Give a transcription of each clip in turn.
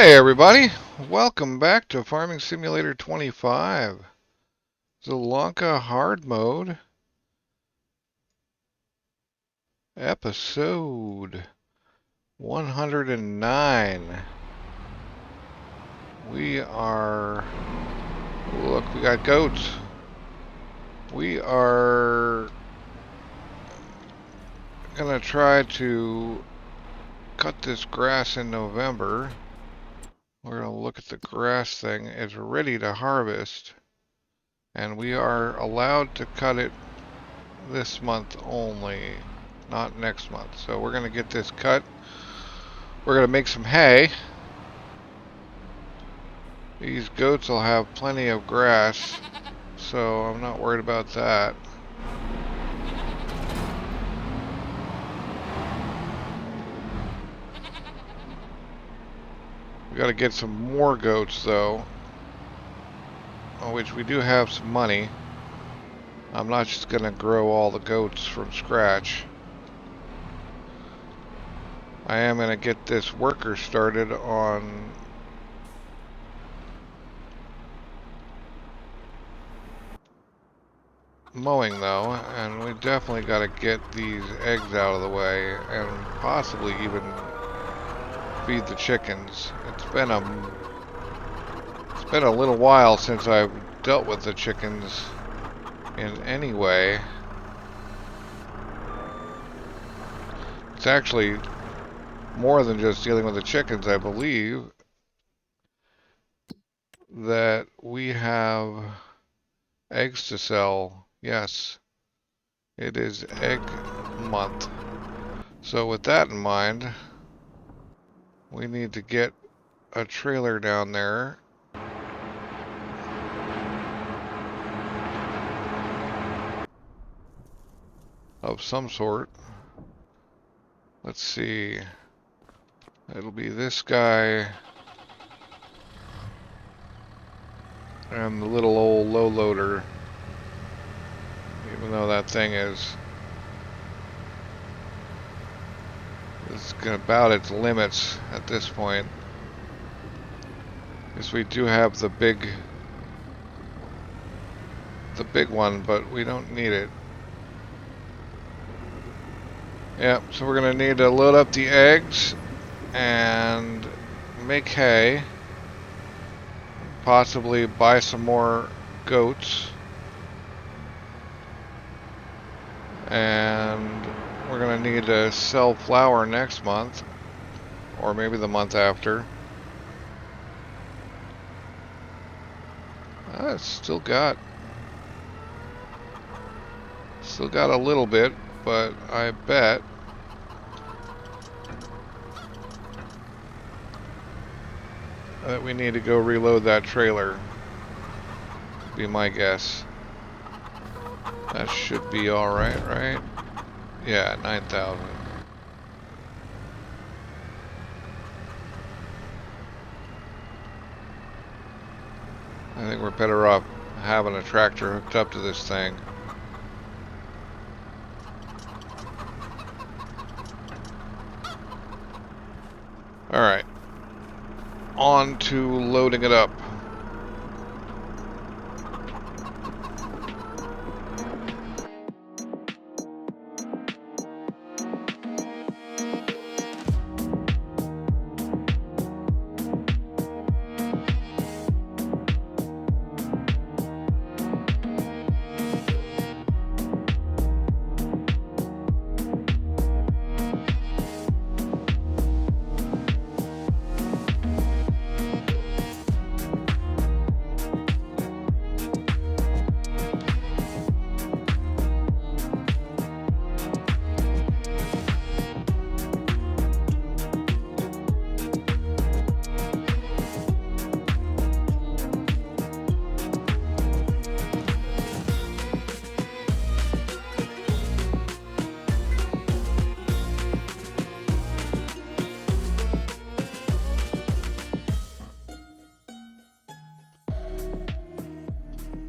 Hey everybody, welcome back to Farming Simulator 25, Zielonka Hard Mode, episode 109. Look, we got goats. We are gonna try to cut this grass in November. We're gonna look at the grass thing. It's ready to harvest, and we are allowed to cut it this month only, not next month. So we're going to get this cut. We're going to make some hay. These goats will have plenty of grass, so I'm not worried about that. We got to get some more goats though, on which we do have some money. I'm not just going to grow all the goats from scratch. I am going to get this worker started on mowing though, and we definitely got to get these eggs out of the way and possibly even feed the chickens. It's been a little while since I've dealt with the chickens in any way. It's actually more than just dealing with the chickens. I believe that we have eggs to sell. Yes, it is egg month. So with that in mind, we need to get a trailer down there of some sort. Let's see. It'll be this guy and the little old low loader, even though that thing is about its limits at this point. Because we do have the big one, but we don't need it. Yeah, so we're gonna need to load up the eggs and make hay. Possibly buy some more goats. And we're gonna need to sell flour next month, or maybe the month after. It's still got a little bit, but I bet that we need to go reload that trailer. Be my guess. That should be alright, right? Yeah, 9,000. I think we're better off having a tractor hooked up to this thing. Alright. On to loading it up.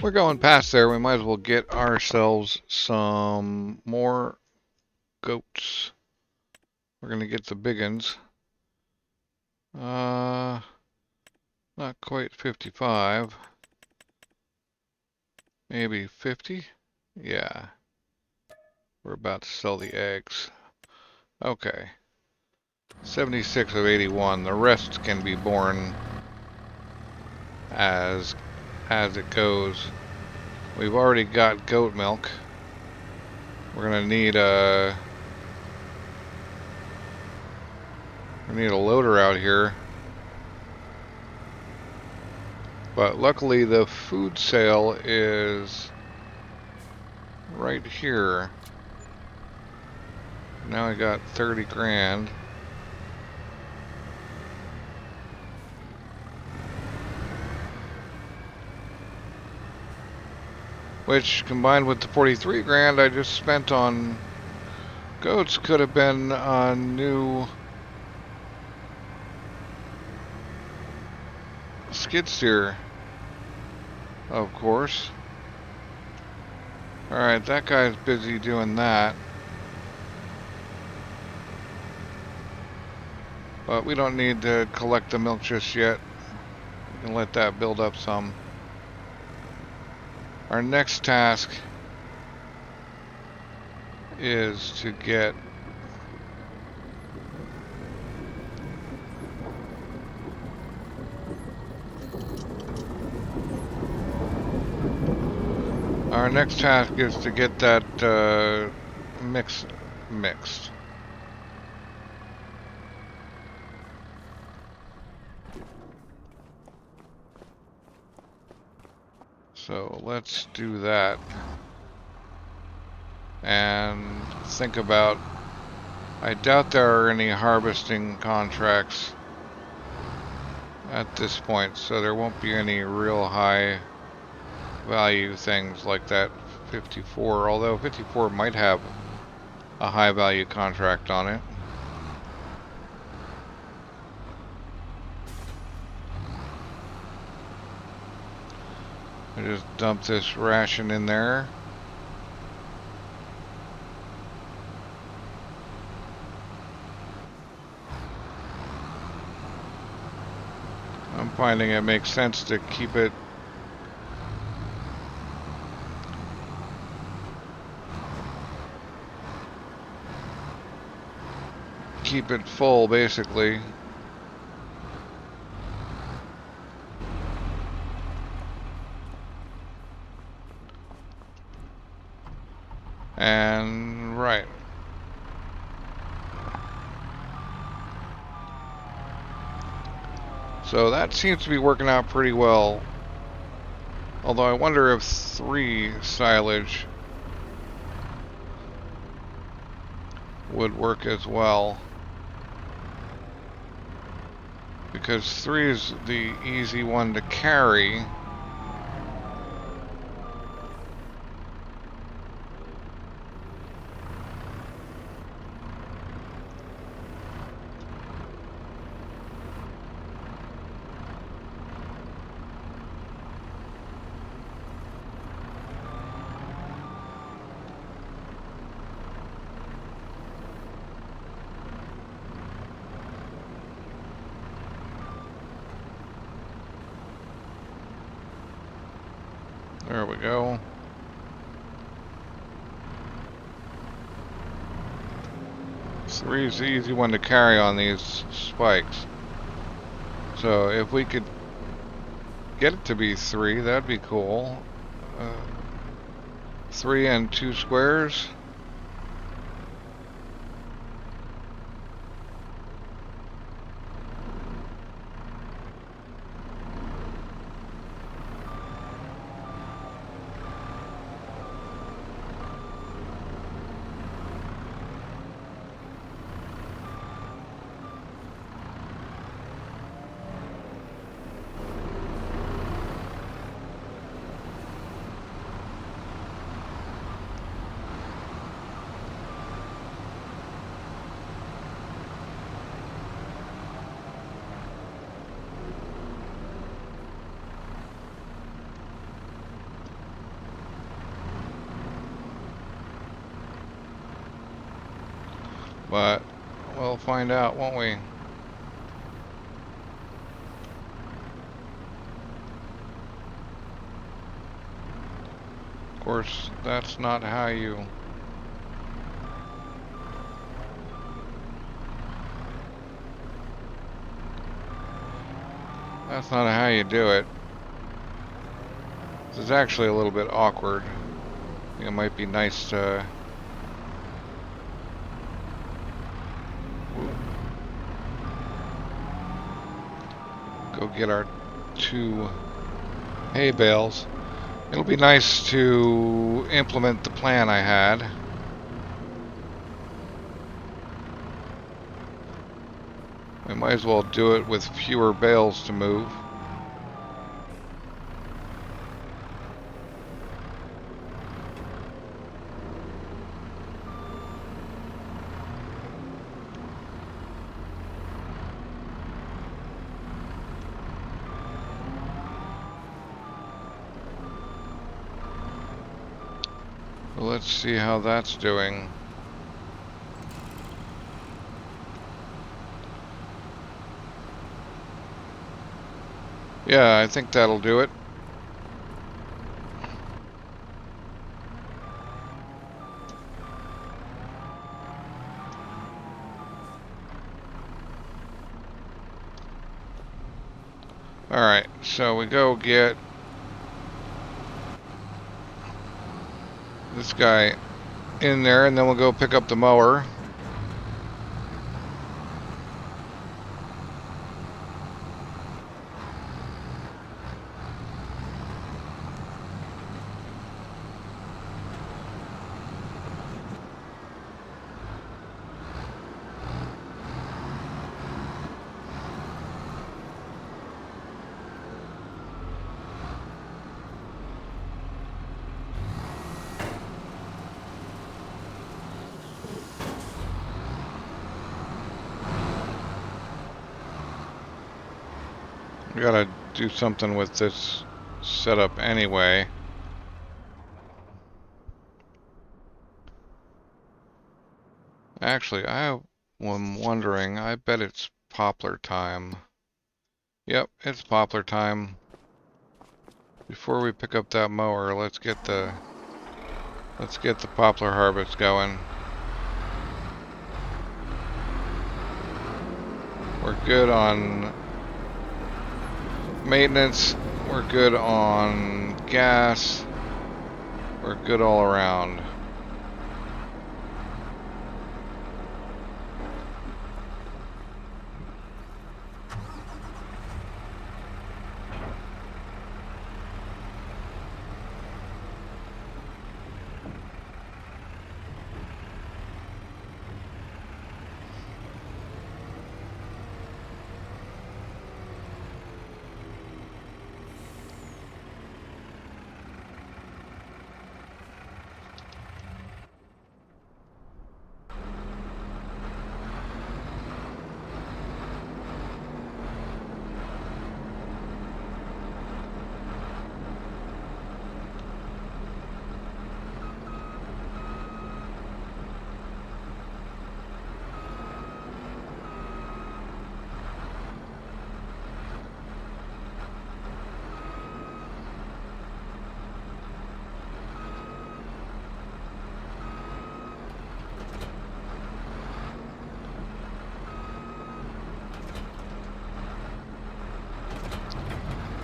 We're going past there. We might as well get ourselves some more goats. We're going to get the big ones. Not quite 55. Maybe 50? Yeah. We're about to sell the eggs. Okay. 76 of 81. The rest can be born as it goes. We've already got goat milk. We're gonna need a loader out here. But luckily the food sale is right here. Now I got 30 grand. Which, combined with the 43 grand I just spent on goats, could have been a new skid steer, of course. Alright, that guy's busy doing that. But we don't need to collect the milk just yet. We can let that build up some. Our next task is to get that mix mixed. So let's do that and think about, I doubt there are any harvesting contracts at this point, so there won't be any real high value things like that 54, although 54 might have a high value contract on it. I just dump this ration in there. I'm finding it makes sense to keep it full, basically. And right. So that seems to be working out pretty well. Although I wonder if 3 silage would work as well. Because 3 is the easy one to carry. There we go. Three is the easy one to carry on these spikes. So if we could get it to be 3, that'd be cool. 3 and 2 squares. But we'll find out, won't we? Of course, that's not how you... That's not how you do it. This is actually a little bit awkward. I think it might be nice to... go get our 2 hay bales. It'll be nice to implement the plan I had. We might as well do it with fewer bales to move. Well, let's see how that's doing. Yeah, I think that'll do it. Alright, so we go get this guy in there, and then we'll go pick up the mower. We gotta do something with this setup anyway. Actually, I am wondering, I bet it's poplar time. Yep, it's poplar time. Before we pick up that mower, let's get the poplar harvest going. We're good on maintenance, we're good on gas, we're good all around.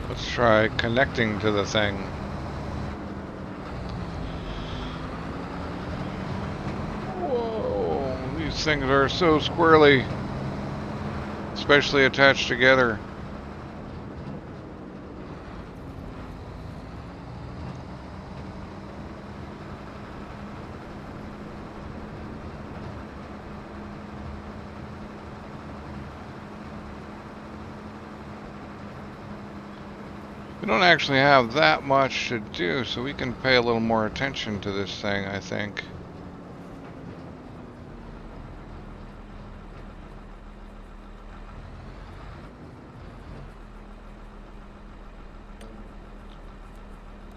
Let's try connecting to the thing. Whoa, these things are so squirrely, especially attached together. We don't actually have that much to do, so we can pay a little more attention to this thing, I think.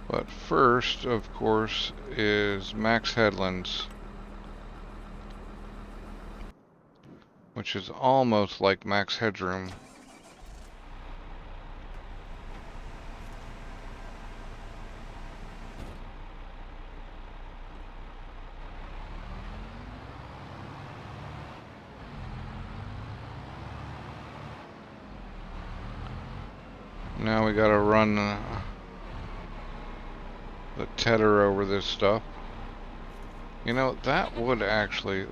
But first, of course, is max headlands, which is almost like max headroom. Now we gotta run the tether over this stuff. You know, that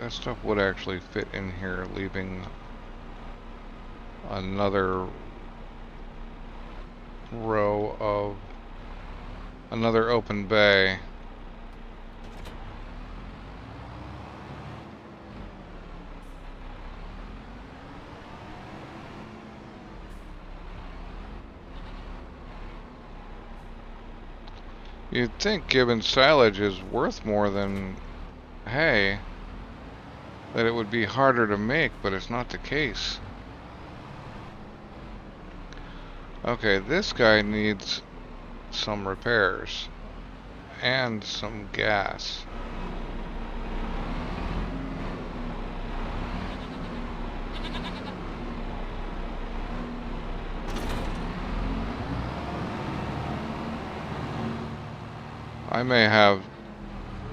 stuff would actually fit in here, leaving another row of another open bay. You'd think, given silage is worth more than hay, that it would be harder to make, but it's not the case. Okay, this guy needs some repairs and some gas. I may have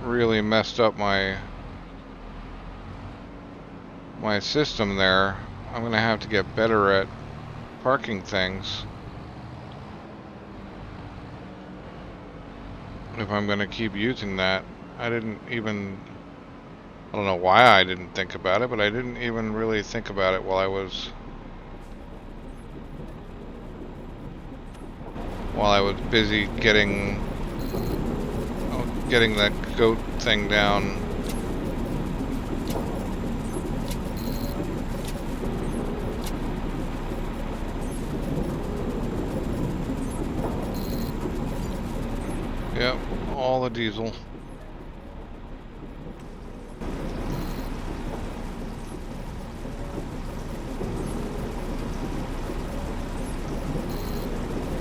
really messed up my system there. I'm gonna have to get better at parking things if I'm gonna keep using that. I don't know why I didn't think about it, but I didn't even really think about it while I was busy getting that goat thing down. Yep, all the diesel.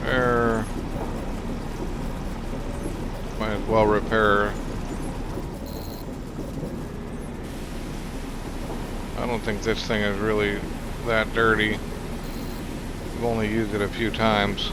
There. Might as well repair. I don't think this thing is really that dirty. I've only used it a few times.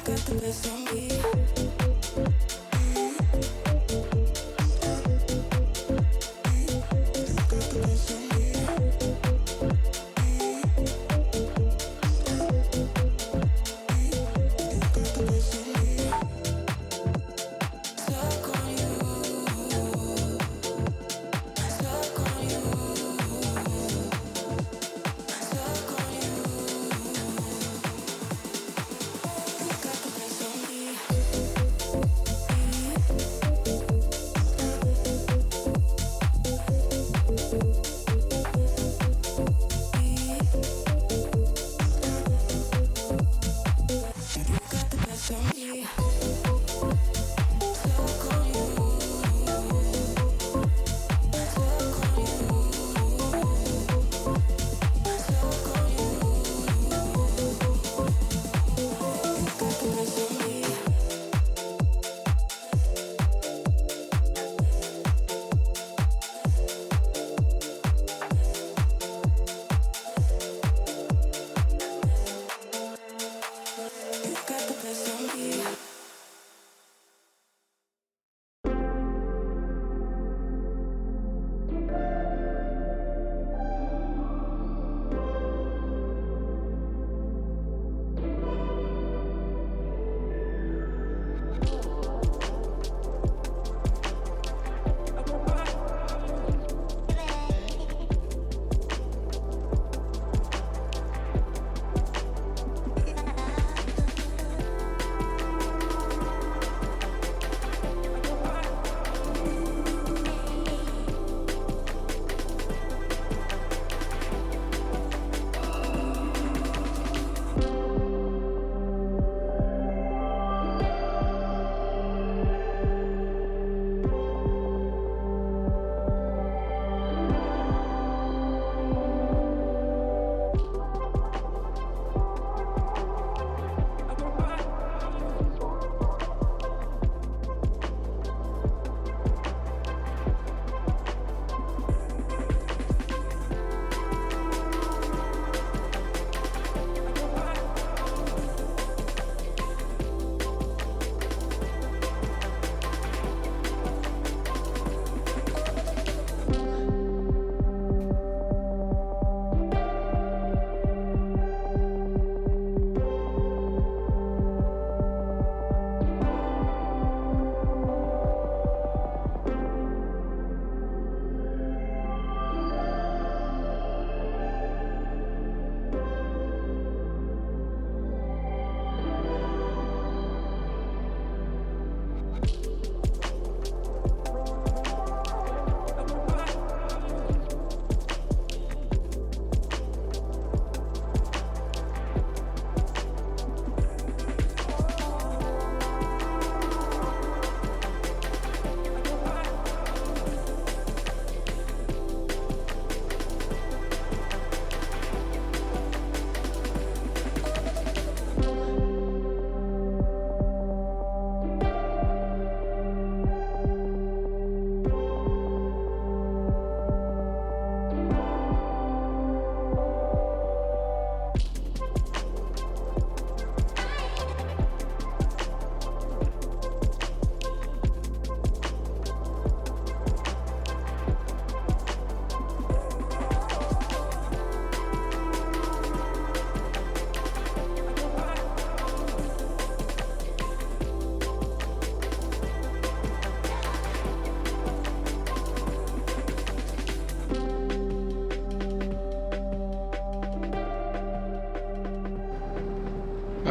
Got the best of me.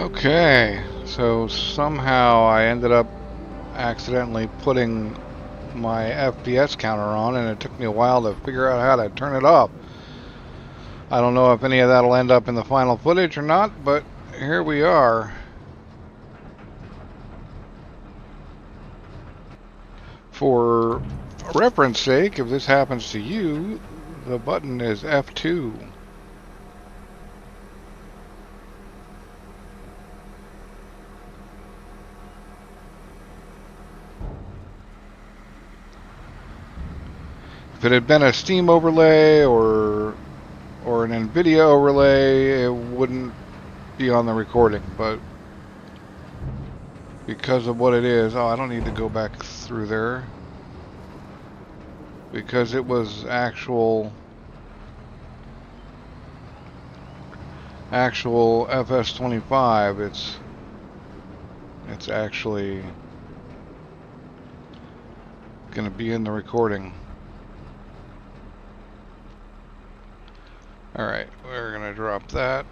Okay, so somehow I ended up accidentally putting my FPS counter on, and it took me a while to figure out how to turn it off. I don't know if any of that'll end up in the final footage or not, but here we are. For reference sake, if this happens to you, the button is F2. If it had been a Steam overlay or an NVIDIA overlay, it wouldn't be on the recording, but because of what it is, oh, I don't need to go back through there. Because it was actual FS25, it's actually going to be in the recording. Alright, we're going to drop that.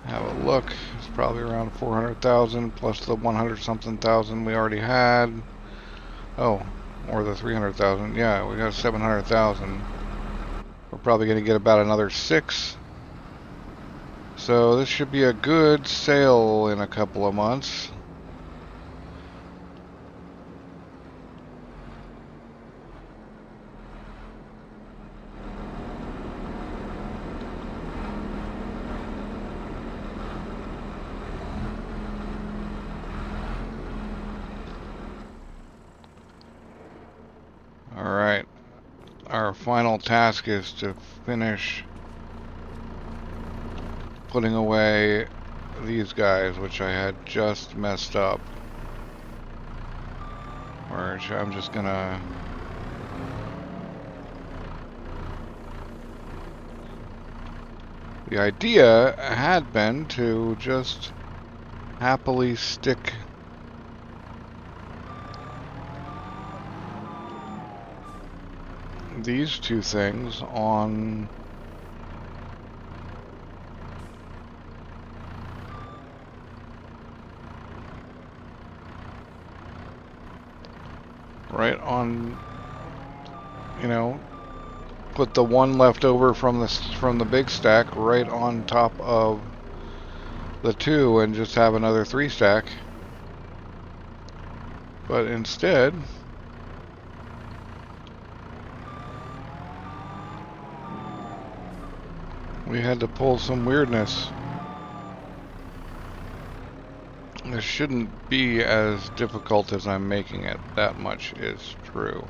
Have a look. It's probably around 400,000 plus the 100-something thousand we already had. Oh, or the 300,000. Yeah, we got 700,000. We're probably going to get about another 6. So this should be a good sale in a couple of months. Alright, our final task is to finish putting away these guys, which I had just messed up. Which I'm just gonna... The idea had been to just happily stick these two things on right on, you know, put the one left over from the big stack right on top of the 2 and just have another 3 stack. But instead, we had to pull some weirdness. This shouldn't be as difficult as I'm making it. That much is true.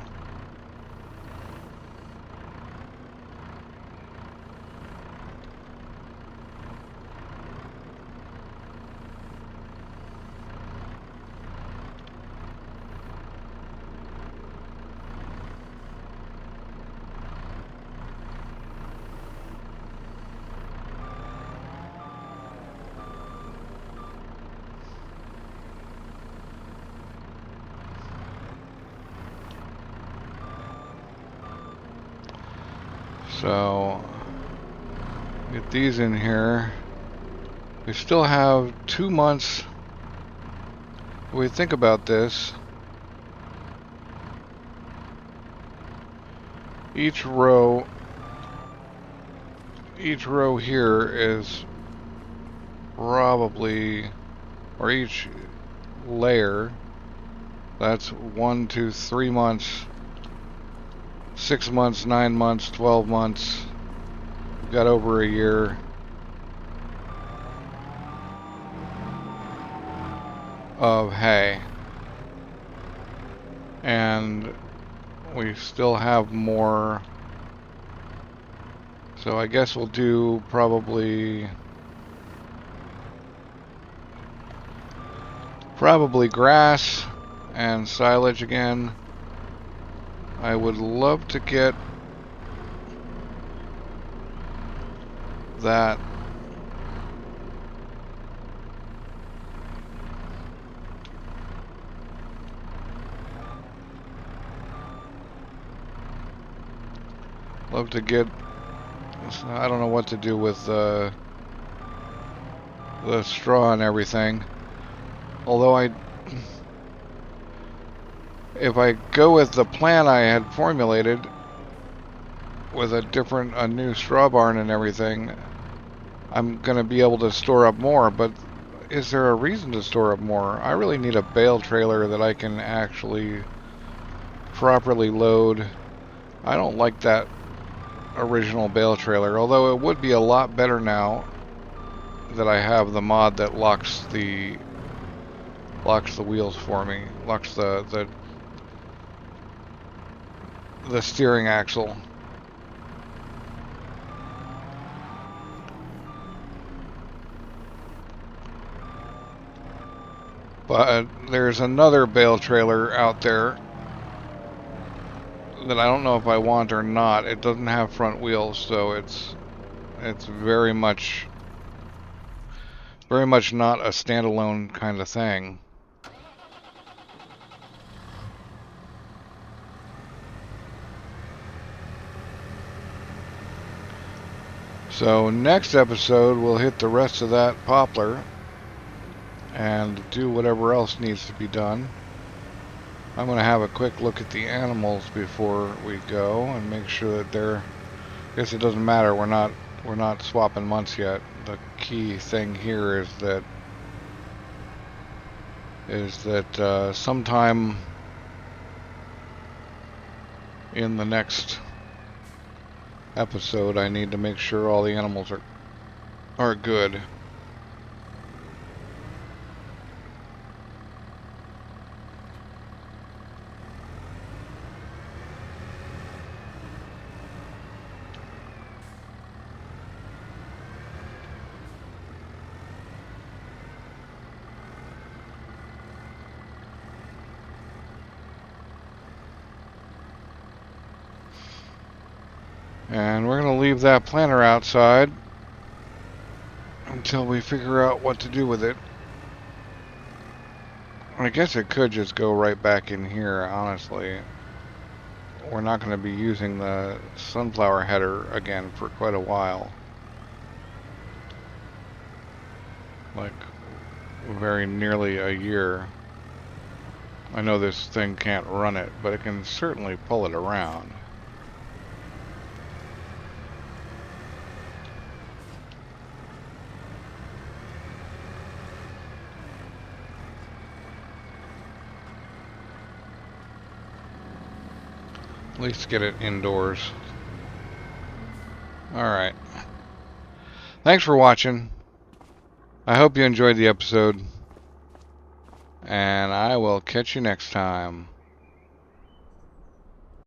So, get these in here. We still have 2 months. If we think about this, each row here is probably, or each layer, that's 1, 2, 3 months, 6 months, 9 months, 12 months. We've got over a year. Of hay. And we still have more. So I guess we'll do probably grass and silage again. I would love to get that So I don't know what to do with the straw and everything. Although if I go with the plan I had formulated with a new straw barn and everything, I'm gonna be able to store up more. But is there a reason to store up more? I really need a bale trailer that I can actually properly load. I don't like that original bale trailer, although it would be a lot better now that I have the mod that locks the wheels for me, locks the steering axle. But there's another bale trailer out there that I don't know if I want or not. It doesn't have front wheels, so it's very much not a standalone kind of thing. So next episode we'll hit the rest of that poplar and do whatever else needs to be done. I'm going to have a quick look at the animals before we go and make sure that they're, I guess it doesn't matter, we're not swapping months yet. The key thing here is that sometime in the next episode I need to make sure all the animals are good. And we're going to leave that planter outside until we figure out what to do with it. I guess it could just go right back in here, honestly. We're not going to be using the sunflower header again for quite a while. Like, very nearly a year. I know this thing can't run it, but it can certainly pull it around. At least get it indoors. Alright. Thanks for watching. I hope you enjoyed the episode. And I will catch you next time.